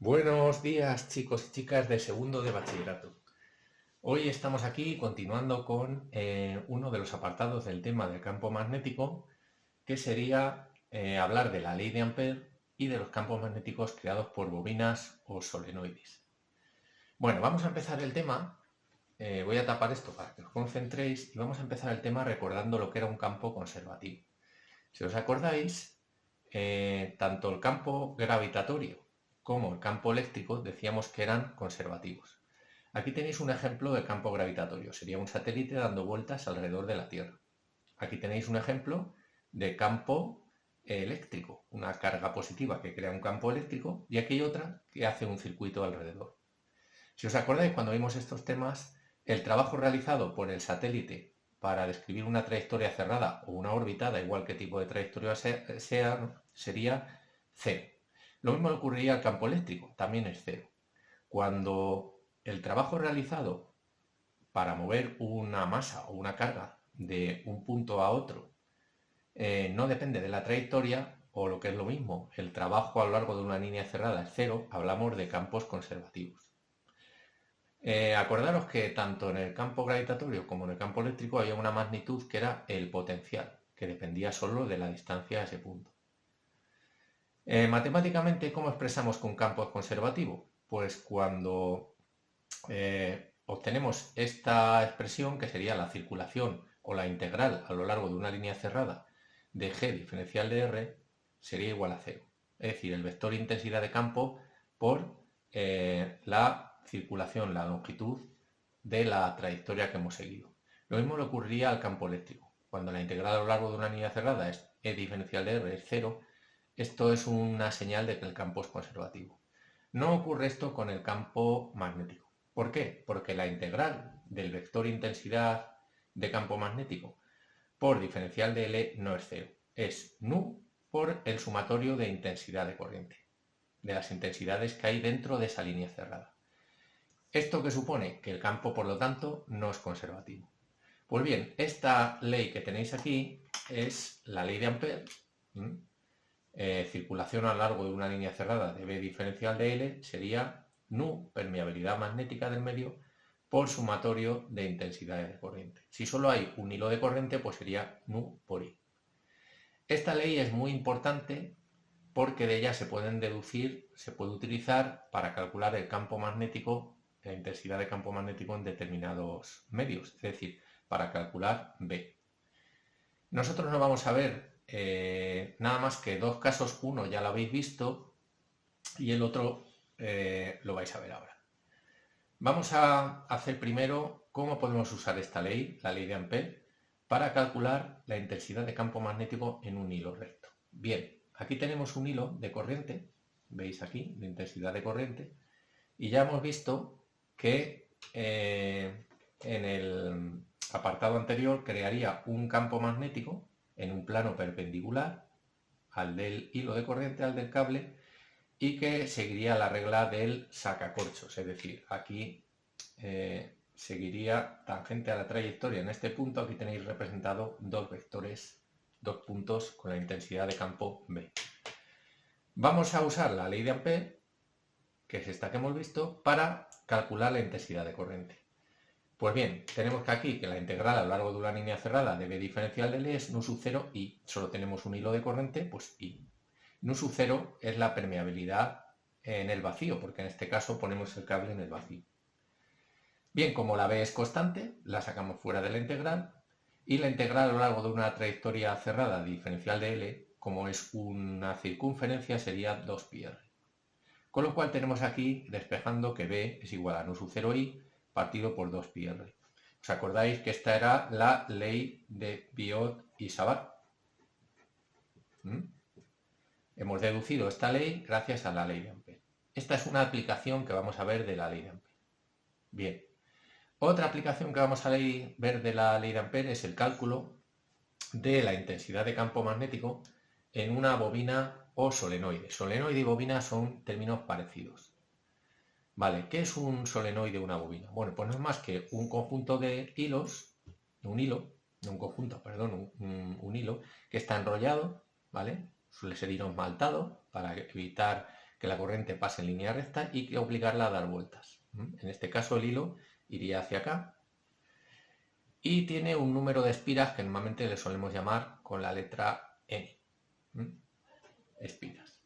Buenos días, chicos y chicas de segundo de bachillerato. Hoy estamos aquí continuando con uno de los apartados del tema del campo magnético, que sería hablar de la ley de Ampère y de los campos magnéticos creados por bobinas o solenoides. Bueno, vamos a empezar el tema. Voy a tapar esto para que os concentréis y vamos a empezar el tema recordando lo que era un campo conservativo. Si os acordáis, tanto el campo gravitatorio como el campo eléctrico decíamos que eran conservativos. Aquí tenéis un ejemplo de campo gravitatorio, sería un satélite dando vueltas alrededor de la Tierra. Aquí tenéis un ejemplo de campo eléctrico, una carga positiva que crea un campo eléctrico y aquí hay otra que hace un circuito alrededor. Si os acordáis, cuando vimos estos temas, el trabajo realizado por el satélite para describir una trayectoria cerrada o una órbita, da igual qué tipo de trayectoria sea, sería cero. Lo mismo le ocurriría al campo eléctrico, también es cero. Cuando el trabajo realizado para mover una masa o una carga de un punto a otro no depende de la trayectoria, o lo que es lo mismo, el trabajo a lo largo de una línea cerrada es cero, hablamos de campos conservativos. Acordaros que tanto en el campo gravitatorio como en el campo eléctrico había una magnitud que era el potencial, que dependía solo de la distancia a ese punto. Matemáticamente, ¿cómo expresamos que un campo es conservativo? Pues cuando obtenemos esta expresión, que sería la circulación o la integral a lo largo de una línea cerrada de g diferencial de r, sería igual a cero. Es decir, el vector intensidad de campo por la circulación, la longitud de la trayectoria que hemos seguido. Lo mismo le ocurriría al campo eléctrico. Cuando la integral a lo largo de una línea cerrada es e diferencial de r es cero, esto es una señal de que el campo es conservativo. No ocurre esto con el campo magnético. ¿Por qué? Porque la integral del vector intensidad de campo magnético por diferencial de L no es cero, es nu por el sumatorio de intensidad de corriente, de las intensidades que hay dentro de esa línea cerrada. ¿Esto qué supone? Que el campo, por lo tanto, no es conservativo. Pues bien, esta ley que tenéis aquí es la ley de Ampère. Circulación a lo largo de una línea cerrada de B diferencial de L sería nu, permeabilidad magnética del medio, por sumatorio de intensidades de corriente. Si solo hay un hilo de corriente, pues sería nu por I. Esta ley es muy importante porque de ella se pueden deducir, se puede utilizar para calcular el campo magnético, la intensidad de campo magnético en determinados medios, es decir, para calcular B. Nosotros no vamos a ver nada más que dos casos, uno ya lo habéis visto y el otro lo vais a ver ahora. Vamos a hacer primero cómo podemos usar esta ley, la ley de Ampère, para calcular la intensidad de campo magnético en un hilo recto. Bien, aquí tenemos un hilo de corriente, veis aquí, de intensidad de corriente, y ya hemos visto que en el apartado anterior crearía un campo magnético en un plano perpendicular al del hilo de corriente, al del cable, y que seguiría la regla del sacacorchos, es decir, aquí seguiría tangente a la trayectoria en este punto. Aquí tenéis representado dos vectores, dos puntos con la intensidad de campo B. Vamos a usar la ley de Ampère, que es esta que hemos visto, para calcular la intensidad de corriente. Pues bien, tenemos que aquí que la integral a lo largo de una línea cerrada de B diferencial de L es nu sub 0 I. Solo tenemos un hilo de corriente, pues I. Nu sub 0 es la permeabilidad en el vacío, porque en este caso ponemos el cable en el vacío. Bien, como la B es constante, la sacamos fuera de la integral, y la integral a lo largo de una trayectoria cerrada diferencial de L, como es una circunferencia, sería 2πr. Con lo cual tenemos aquí, despejando, que B es igual a nu sub 0I partido por 2πr. ¿Os acordáis que esta era la ley de Biot y Savart? Hemos deducido esta ley gracias a la ley de Ampère. Esta es una aplicación que vamos a ver de la ley de Ampère. Bien, otra aplicación que vamos a ver de la ley de Ampère es el cálculo de la intensidad de campo magnético en una bobina o solenoide. Solenoide y bobina son términos parecidos. Vale, ¿qué es un solenoide o una bobina? Bueno, pues no es más que un conjunto de hilos, un hilo que está enrollado, ¿vale? Suele ser hilo esmaltado para evitar que la corriente pase en línea recta y que obligarla a dar vueltas. En este caso el hilo iría hacia acá y tiene un número de espiras que normalmente le solemos llamar con la letra N. Espiras.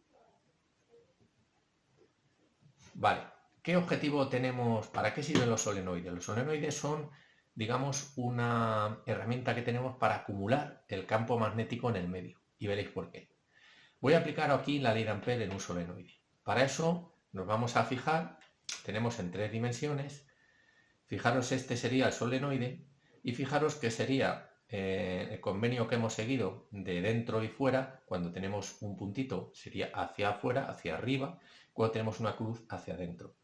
Vale, ¿qué objetivo tenemos? ¿Para qué sirven los solenoides? Los solenoides son, digamos, una herramienta que tenemos para acumular el campo magnético en el medio. Y veréis por qué. Voy a aplicar aquí la ley de Ampère en un solenoide. Para eso nos vamos a fijar, tenemos en 3 dimensiones, fijaros este sería el solenoide y fijaros que sería el convenio que hemos seguido de dentro y fuera, cuando tenemos un puntito sería hacia afuera, hacia arriba, cuando tenemos una cruz hacia adentro.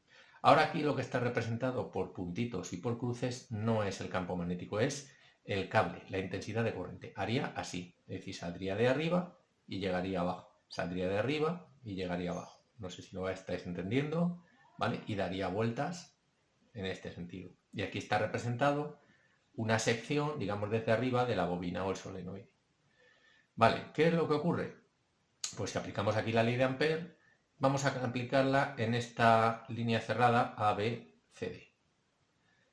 Ahora aquí lo que está representado por puntitos y por cruces no es el campo magnético, es el cable, la intensidad de corriente. Haría así, es decir, saldría de arriba y llegaría abajo. Saldría de arriba y llegaría abajo. No sé si lo estáis entendiendo, ¿vale? Y daría vueltas en este sentido. Y aquí está representado una sección, digamos, desde arriba de la bobina o el solenoide. Vale, ¿qué es lo que ocurre? Pues si aplicamos aquí la ley de Ampère, vamos a aplicarla en esta línea cerrada ABCD.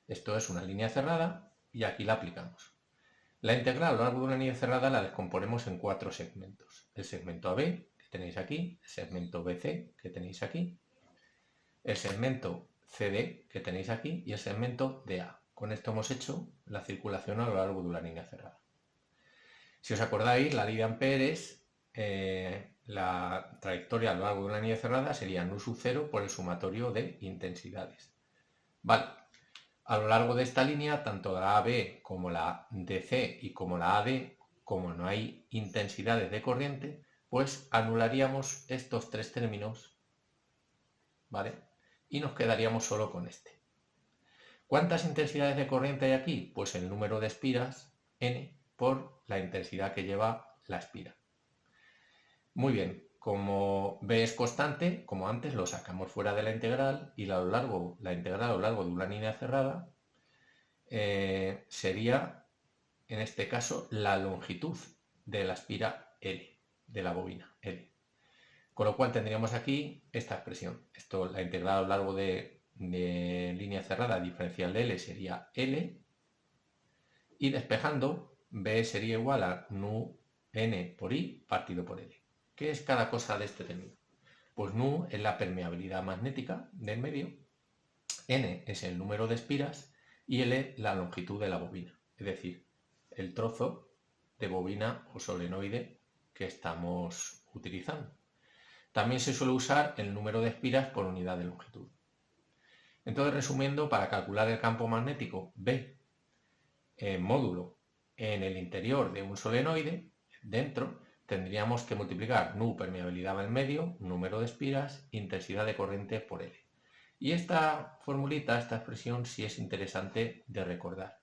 Esto es una línea cerrada y aquí la aplicamos. La integral a lo largo de una línea cerrada la descomponemos en 4 segmentos. El segmento AB, que tenéis aquí, el segmento BC, que tenéis aquí, el segmento CD, que tenéis aquí, y el segmento DA. Con esto hemos hecho la circulación a lo largo de una línea cerrada. Si os acordáis, la ley de Ampère es la trayectoria a lo largo de una línea cerrada sería nu sub 0 por el sumatorio de intensidades. Vale. A lo largo de esta línea, tanto la AB como la DC y como la AD, como no hay intensidades de corriente, pues anularíamos estos 3 términos, ¿vale? Y nos quedaríamos solo con este. ¿Cuántas intensidades de corriente hay aquí? Pues el número de espiras, N, por la intensidad que lleva la espira. Muy bien, como B es constante, como antes lo sacamos fuera de la integral y la integral a lo largo de una línea cerrada sería, en este caso, la longitud de la espira L, de la bobina L. Con lo cual tendríamos aquí esta expresión. Esto, la integral a lo largo de línea cerrada diferencial de L sería L y despejando B sería igual a nu N por I partido por L. ¿Qué es cada cosa de este término? Pues nu es la permeabilidad magnética del medio, N es el número de espiras y L la longitud de la bobina, es decir, el trozo de bobina o solenoide que estamos utilizando. También se suele usar el número de espiras por unidad de longitud. Entonces, resumiendo, para calcular el campo magnético B módulo en el interior de un solenoide, dentro, tendríamos que multiplicar nu permeabilidad al medio, número de espiras, intensidad de corriente por L. Y esta formulita, esta expresión, sí es interesante de recordar.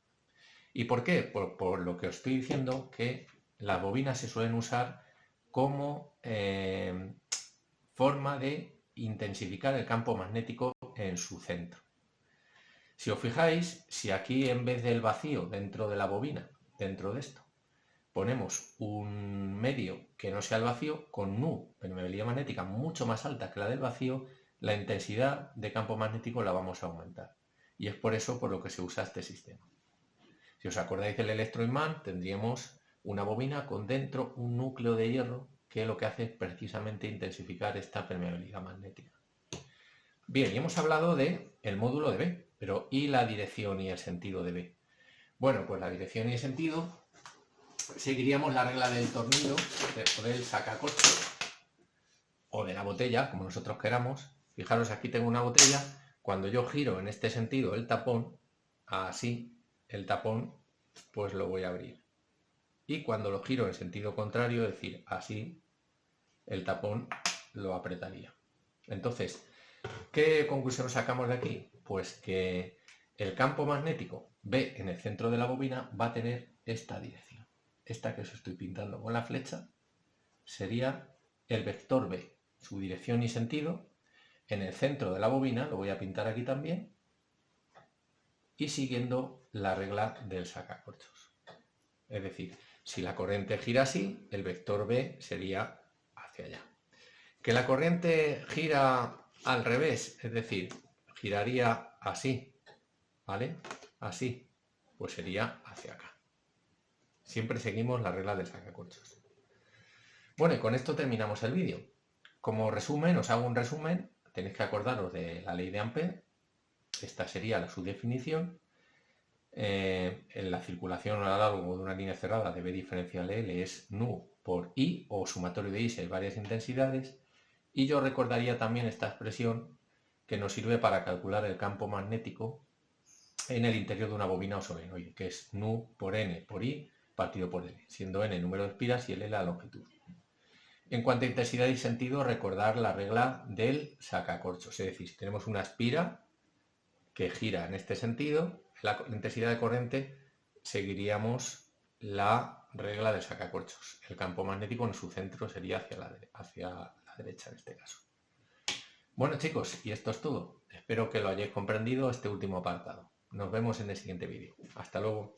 ¿Y por qué? Por lo que os estoy diciendo, que las bobinas se suelen usar como forma de intensificar el campo magnético en su centro. Si os fijáis, si aquí en vez del vacío dentro de la bobina, dentro de esto, ponemos un medio que no sea el vacío, con nu, permeabilidad magnética mucho más alta que la del vacío, la intensidad de campo magnético la vamos a aumentar. Y es por eso por lo que se usa este sistema. Si os acordáis del electroimán, tendríamos una bobina con dentro un núcleo de hierro que lo que hace es precisamente intensificar esta permeabilidad magnética. Bien, y hemos hablado del módulo de B, pero ¿y la dirección y el sentido de B? Bueno, pues la dirección y el sentido seguiríamos la regla del tornillo o del sacacorchos o de la botella, como nosotros queramos. Fijaros, aquí tengo una botella. Cuando yo giro en este sentido el tapón, así, el tapón, pues lo voy a abrir. Y cuando lo giro en sentido contrario, es decir, así, el tapón lo apretaría. Entonces, ¿qué conclusión sacamos de aquí? Pues que el campo magnético B en el centro de la bobina va a tener esta dirección. Esta que os estoy pintando con la flecha sería el vector B, su dirección y sentido. En el centro de la bobina, lo voy a pintar aquí también, y siguiendo la regla del sacacorchos. Es decir, si la corriente gira así, el vector B sería hacia allá. Que la corriente gira al revés, es decir, giraría así, ¿vale? Así, pues sería hacia acá. Siempre seguimos la regla del sacacorchos. Bueno, y con esto terminamos el vídeo. Como resumen, os hago un resumen. Tenéis que acordaros de la ley de Ampère. Esta sería su definición. En la circulación a lo largo de una línea cerrada de B diferencial L es nu por I, o sumatorio de I si hay varias intensidades. Y yo recordaría también esta expresión que nos sirve para calcular el campo magnético en el interior de una bobina o solenoide, que es nu por N por I partido por L, siendo N el número de espiras y L la longitud. En cuanto a intensidad y sentido, recordar la regla del sacacorchos, es decir, si tenemos una espira que gira en este sentido, la intensidad de corriente, seguiríamos la regla del sacacorchos. El campo magnético en su centro sería hacia la derecha en este caso. Bueno chicos, y esto es todo. Espero que lo hayáis comprendido este último apartado. Nos vemos en el siguiente vídeo. Hasta luego.